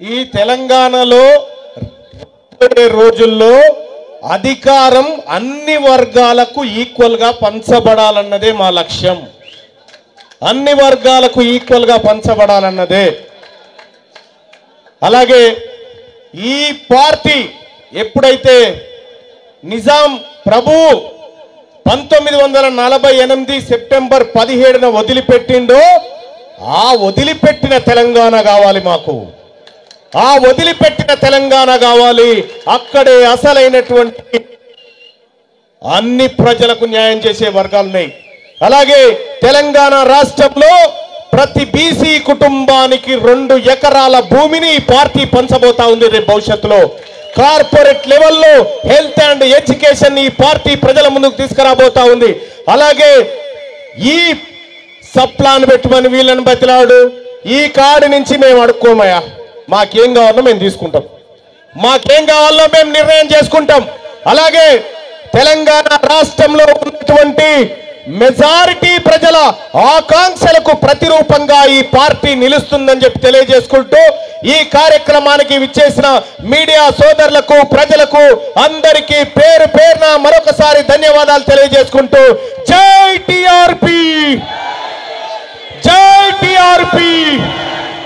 ఈ తెలంగాణలో రోజుల్లో అధికారం అన్ని వర్గాలకు ఈక్వల్ గా పంచబడాలన్నదే మా లక్ష్యం. అన్ని వర్గాలకు ఈక్వల్ గా పంచబడాలన్నదే. అలాగే ఈ పార్టీ ఎప్పుడైతే నిజాం ప్రభు 1948 సెప్టెంబర్ 17న వదిలిపెట్టిండో ఆ వదిలిపెట్టిన తెలంగాణ కావాలి మాకు. ఆ వదిలిపెట్టిన తెలంగాణ కావాలి. అక్కడే అసలైనటువంటి అన్ని ప్రజలకు న్యాయం చేసే వర్గాలున్నాయి. అలాగే తెలంగాణ రాష్ట్రంలో ప్రతి బీసీ కుటుంబానికి 2 ఎకరాల భూమిని ఈ పార్టీ పంచబోతా ఉంది రేపు భవిష్యత్తులో. కార్పొరేట్ లెవెల్లో హెల్త్ అండ్ ఎడ్యుకేషన్ ఈ పార్టీ ప్రజల ముందుకు తీసుకురాబోతా ఉంది. అలాగే ఈ సప్లాన్ పెట్టుమని వీళ్ళని బతిలాడు. ఈ కాడి నుంచి మేము అడుక్కోమయ్యా, మాకేం కావాలో మేము తీసుకుంటాం, మాకేం కావాలో మేము నిర్ణయం చేసుకుంటాం. అలాగే తెలంగాణ రాష్ట్రంలో ఉన్నటువంటి మెజారిటీ ప్రజల ఆకాంక్షలకు ప్రతిరూపంగా ఈ పార్టీ నిలుస్తుందని చెప్పి తెలియజేసుకుంటూ ఈ కార్యక్రమానికి విచ్చేసిన మీడియా సోదరులకు, ప్రజలకు అందరికీ పేరు పేరున మరొకసారి ధన్యవాదాలు తెలియజేసుకుంటూ జై టిఆర్పి, జై టిఆర్పి.